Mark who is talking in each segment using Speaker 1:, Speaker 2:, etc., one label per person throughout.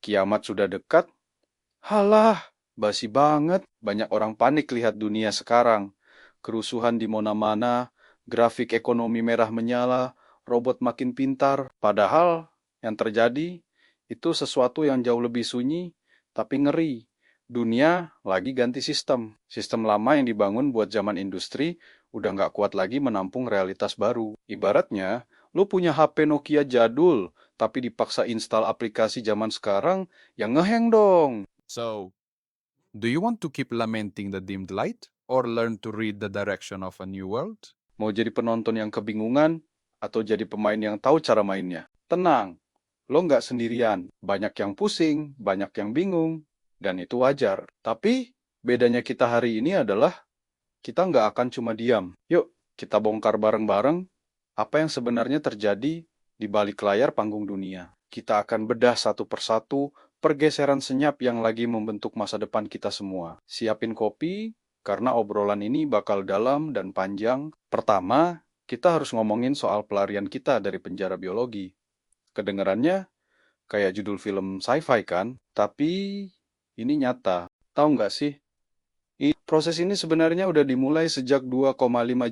Speaker 1: Kiamat sudah dekat. Halah, basi banget. Banyak orang panik lihat dunia sekarang. Kerusuhan di mana-mana, grafik ekonomi merah menyala, robot makin pintar. Padahal yang terjadi itu sesuatu yang jauh lebih sunyi, tapi ngeri. Dunia lagi ganti sistem. Sistem lama yang dibangun buat zaman industri udah nggak kuat lagi menampung realitas baru. Ibaratnya, lu punya HP Nokia jadul, tapi dipaksa install aplikasi zaman sekarang, yang ngeheng dong.
Speaker 2: So, do you want to keep lamenting the dimmed light or learn to read the direction of a new world?
Speaker 1: Mau jadi penonton yang kebingungan atau jadi pemain yang tahu cara mainnya? Tenang, lo nggak sendirian. Banyak yang pusing, banyak yang bingung, dan itu wajar. Tapi bedanya kita hari ini adalah kita nggak akan cuma diam. Yuk, kita bongkar bareng-bareng apa yang sebenarnya terjadi di balik layar panggung dunia. Kita akan bedah satu persatu pergeseran senyap yang lagi membentuk masa depan kita semua. Siapin kopi, karena obrolan ini bakal dalam dan panjang. Pertama, kita harus ngomongin soal pelarian kita dari penjara biologi. Kedengarannya kayak judul film sci-fi kan? Tapi ini nyata. Tahu nggak sih? Proses ini sebenarnya udah dimulai sejak 2,5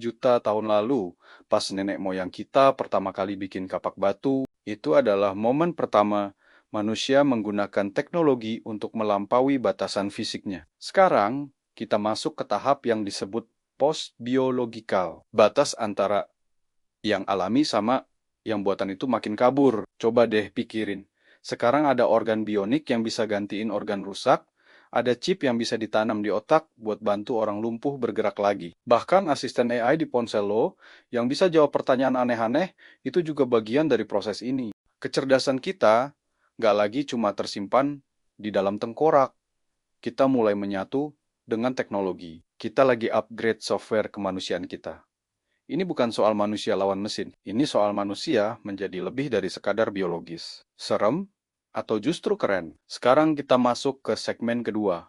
Speaker 1: juta tahun lalu. Pas nenek moyang kita pertama kali bikin kapak batu, itu adalah momen pertama manusia menggunakan teknologi untuk melampaui batasan fisiknya. Sekarang, kita masuk ke tahap yang disebut post-biological. Batas antara yang alami sama yang buatan itu makin kabur. Coba deh pikirin. Sekarang ada organ bionik yang bisa gantiin organ rusak, ada chip yang bisa ditanam di otak buat bantu orang lumpuh bergerak lagi. Bahkan asisten AI di ponsel lo yang bisa jawab pertanyaan aneh-aneh itu juga bagian dari proses ini. Kecerdasan kita nggak lagi cuma tersimpan di dalam tengkorak. Kita mulai menyatu dengan teknologi. Kita lagi upgrade software kemanusiaan kita. Ini bukan soal manusia lawan mesin. Ini soal manusia menjadi lebih dari sekadar biologis. Serem atau justru keren? Sekarang kita masuk ke segmen kedua.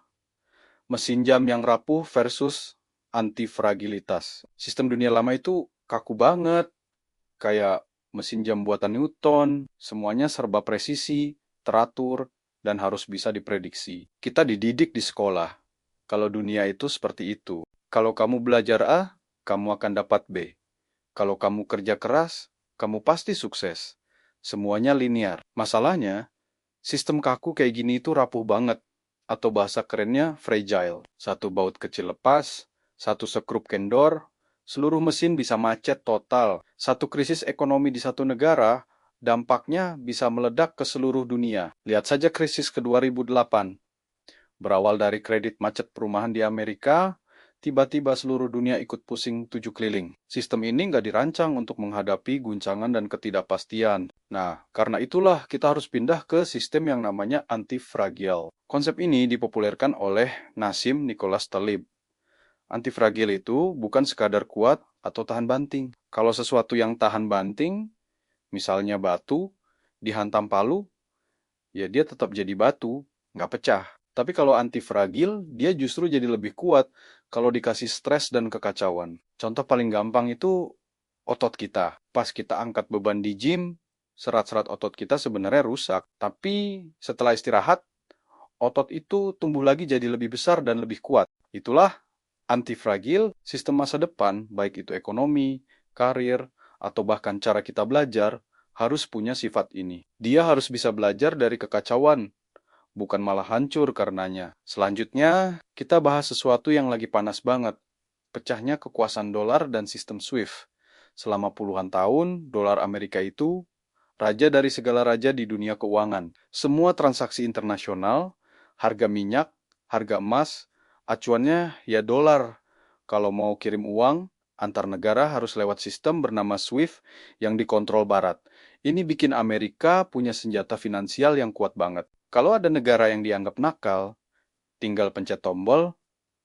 Speaker 1: Mesin jam yang rapuh versus antifragilitas. Sistem dunia lama itu kaku banget. Kayak mesin jam buatan Newton. Semuanya serba presisi, teratur, dan harus bisa diprediksi. Kita dididik di sekolah. Kalau dunia itu seperti itu. Kalau kamu belajar A, kamu akan dapat B. Kalau kamu kerja keras, kamu pasti sukses. Semuanya linear. Masalahnya, sistem kaku kayak gini itu rapuh banget. Atau bahasa kerennya fragile. Satu baut kecil lepas, satu sekrup kendor, seluruh mesin bisa macet total. Satu krisis ekonomi di satu negara, dampaknya bisa meledak ke seluruh dunia. Lihat saja krisis ke 2008. Berawal dari kredit macet perumahan di Amerika, tiba-tiba seluruh dunia ikut pusing 7 keliling. Sistem ini nggak dirancang untuk menghadapi guncangan dan ketidakpastian. Nah, karena itulah kita harus pindah ke sistem yang namanya antifragile. Konsep ini dipopulerkan oleh Nassim Nicholas Taleb. Antifragile itu bukan sekadar kuat atau tahan banting. Kalau sesuatu yang tahan banting, misalnya batu, dihantam palu, ya dia tetap jadi batu, nggak pecah. Tapi kalau antifragil, dia justru jadi lebih kuat kalau dikasih stres dan kekacauan. Contoh paling gampang itu otot kita. Pas kita angkat beban di gym, serat-serat otot kita sebenarnya rusak. Tapi setelah istirahat, otot itu tumbuh lagi jadi lebih besar dan lebih kuat. Itulah antifragil sistem masa depan, baik itu ekonomi, karir, atau bahkan cara kita belajar, harus punya sifat ini. Dia harus bisa belajar dari kekacauan, bukan malah hancur karenanya. Selanjutnya, kita bahas sesuatu yang lagi panas banget. Pecahnya kekuasaan dolar dan sistem SWIFT. Selama puluhan tahun, dolar Amerika itu raja dari segala raja di dunia keuangan. Semua transaksi internasional, harga minyak, harga emas, acuannya ya dolar. Kalau mau kirim uang, antar negara harus lewat sistem bernama SWIFT yang dikontrol Barat. Ini bikin Amerika punya senjata finansial yang kuat banget. Kalau ada negara yang dianggap nakal, tinggal pencet tombol,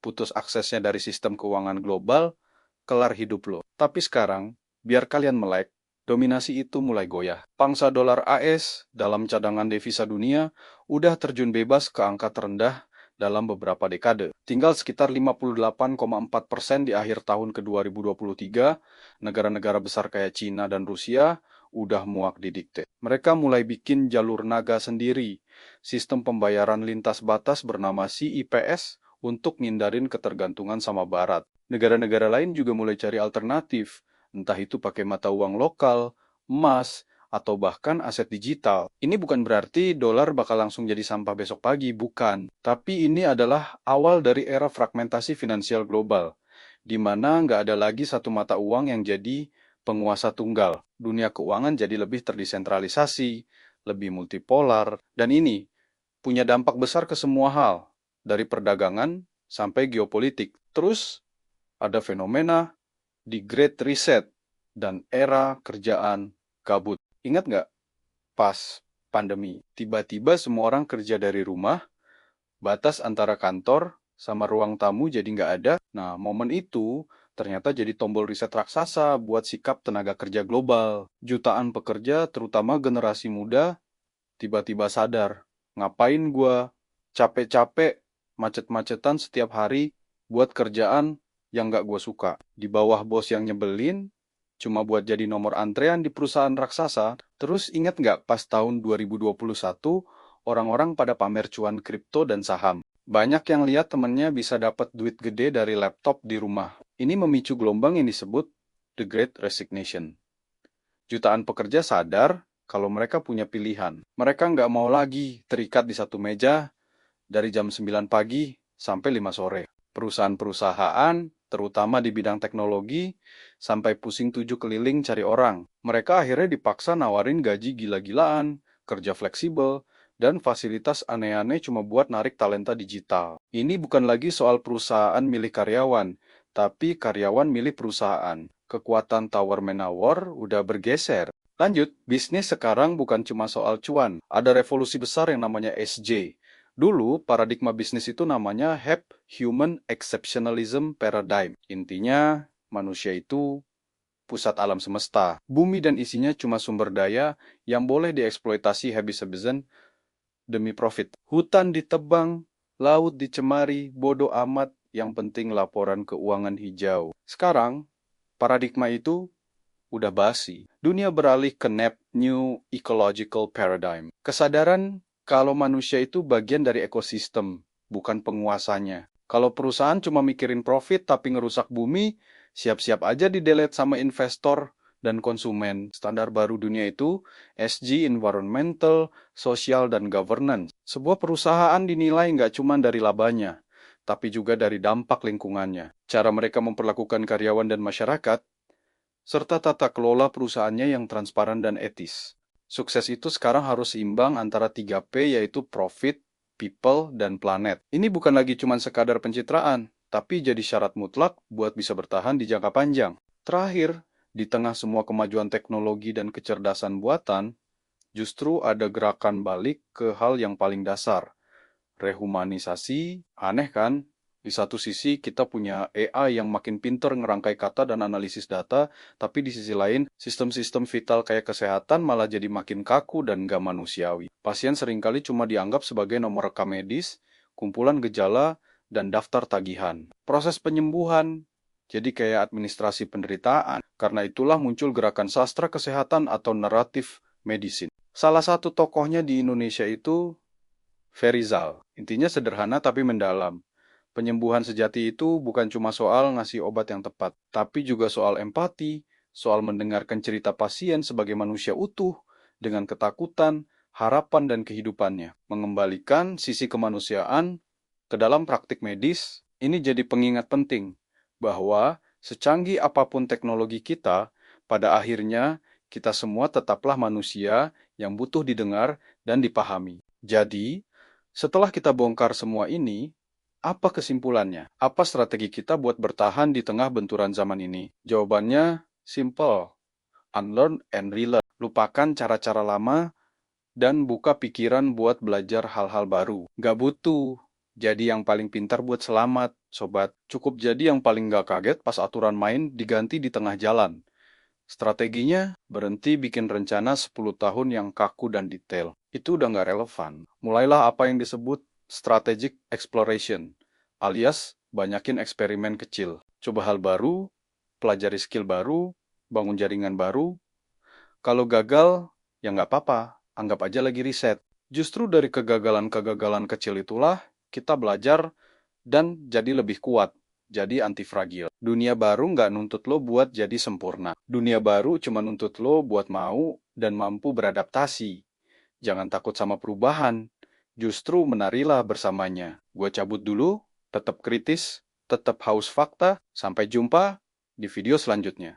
Speaker 1: putus aksesnya dari sistem keuangan global, kelar hidup lo. Tapi sekarang, biar kalian melek, dominasi itu mulai goyah. Pangsa dolar AS dalam cadangan devisa dunia udah terjun bebas ke angka terendah dalam beberapa dekade. Tinggal sekitar 58,4% di akhir tahun ke 2023, negara-negara besar kayak Cina dan Rusia udah muak didikte. Mereka mulai bikin jalur naga sendiri, sistem pembayaran lintas batas bernama CIPS untuk ngindarin ketergantungan sama Barat. Negara-negara lain juga mulai cari alternatif, entah itu pakai mata uang lokal, emas, atau bahkan aset digital. Ini bukan berarti dolar bakal langsung jadi sampah besok pagi, bukan. Tapi ini adalah awal dari era fragmentasi finansial global, di mana nggak ada lagi satu mata uang yang jadi penguasa tunggal. Dunia keuangan jadi lebih terdesentralisasi, lebih multipolar, dan ini punya dampak besar ke semua hal, dari perdagangan sampai geopolitik. Terus ada fenomena di Great Reset dan era kerjaan gabut. Ingat nggak pas pandemi, tiba-tiba semua orang kerja dari rumah, batas antara kantor sama ruang tamu jadi nggak ada. Nah, momen itu ternyata jadi tombol riset raksasa buat sikap tenaga kerja global. Jutaan pekerja, terutama generasi muda, tiba-tiba sadar, ngapain gua capek-capek, macet-macetan setiap hari buat kerjaan yang nggak gua suka. Di bawah bos yang nyebelin, cuma buat jadi nomor antrean di perusahaan raksasa. Terus ingat nggak pas tahun 2021, orang-orang pada pamer cuan kripto dan saham. Banyak yang lihat temennya bisa dapat duit gede dari laptop di rumah. Ini memicu gelombang yang disebut The Great Resignation. Jutaan pekerja sadar kalau mereka punya pilihan. Mereka nggak mau lagi terikat di satu meja dari jam 9 pagi sampai 5 sore. Perusahaan-perusahaan, terutama di bidang teknologi, sampai pusing tujuh keliling cari orang. Mereka akhirnya dipaksa nawarin gaji gila-gilaan, kerja fleksibel, dan fasilitas aneh-aneh cuma buat narik talenta digital. Ini bukan lagi soal perusahaan milik karyawan, tapi karyawan milik perusahaan. Kekuatan tawar-menawar udah bergeser. Lanjut, bisnis sekarang bukan cuma soal cuan. Ada revolusi besar yang namanya SJ. Dulu, paradigma bisnis itu namanya Have Human Exceptionalism Paradigm. Intinya, manusia itu pusat alam semesta. Bumi dan isinya cuma sumber daya yang boleh dieksploitasi habis-habisan demi profit. Hutan ditebang, laut dicemari, bodoh amat, yang penting laporan keuangan hijau. Sekarang, paradigma itu udah basi. Dunia beralih ke New Ecological Paradigm. Kesadaran kalau manusia itu bagian dari ekosistem, bukan penguasanya. Kalau perusahaan cuma mikirin profit tapi ngerusak bumi, siap-siap aja di-delete sama investor dan konsumen. Standar baru dunia itu SG, Environmental, Social, dan Governance. Sebuah perusahaan dinilai nggak cuma dari labanya, tapi juga dari dampak lingkungannya. Cara mereka memperlakukan karyawan dan masyarakat, serta tata kelola perusahaannya yang transparan dan etis. Sukses itu sekarang harus seimbang antara 3P, yaitu profit, people, dan planet. Ini bukan lagi cuma sekadar pencitraan, tapi jadi syarat mutlak buat bisa bertahan di jangka panjang. Terakhir, di tengah semua kemajuan teknologi dan kecerdasan buatan, justru ada gerakan balik ke hal yang paling dasar. Rehumanisasi, aneh kan? Di satu sisi kita punya AI yang makin pinter ngerangkai kata dan analisis data, tapi di sisi lain sistem-sistem vital kayak kesehatan malah jadi makin kaku dan gak manusiawi. Pasien seringkali cuma dianggap sebagai nomor rekam medis, kumpulan gejala, dan daftar tagihan. Proses penyembuhan jadi kayak administrasi penderitaan. Karena itulah muncul gerakan sastra kesehatan atau naratif medicine. Salah satu tokohnya di Indonesia itu Ferizal. Intinya sederhana tapi mendalam. Penyembuhan sejati itu bukan cuma soal ngasih obat yang tepat, tapi juga soal empati, soal mendengarkan cerita pasien sebagai manusia utuh, dengan ketakutan, harapan, dan kehidupannya. Mengembalikan sisi kemanusiaan ke dalam praktik medis, ini jadi pengingat penting, bahwa secanggih apapun teknologi kita, pada akhirnya kita semua tetaplah manusia yang butuh didengar dan dipahami. Jadi, setelah kita bongkar semua ini, apa kesimpulannya? Apa strategi kita buat bertahan di tengah benturan zaman ini? Jawabannya simple. Unlearn and relearn. Lupakan cara-cara lama dan buka pikiran buat belajar hal-hal baru. Gak butuh jadi yang paling pintar buat selamat, sobat. Cukup jadi yang paling gak kaget pas aturan main diganti di tengah jalan. Strateginya, berhenti bikin rencana 10 tahun yang kaku dan detail. Itu udah nggak relevan. Mulailah apa yang disebut strategic exploration, alias banyakin eksperimen kecil. Coba hal baru, pelajari skill baru, bangun jaringan baru. Kalau gagal, ya nggak apa-apa, anggap aja lagi riset. Justru dari kegagalan-kegagalan kecil itulah kita belajar dan jadi lebih kuat, jadi antifragil. Dunia baru nggak nuntut lo buat jadi sempurna. Dunia baru cuma nuntut lo buat mau dan mampu beradaptasi. Jangan takut sama perubahan, justru menarilah bersamanya. Gue cabut dulu, tetap kritis, tetap haus fakta. Sampai jumpa di video selanjutnya.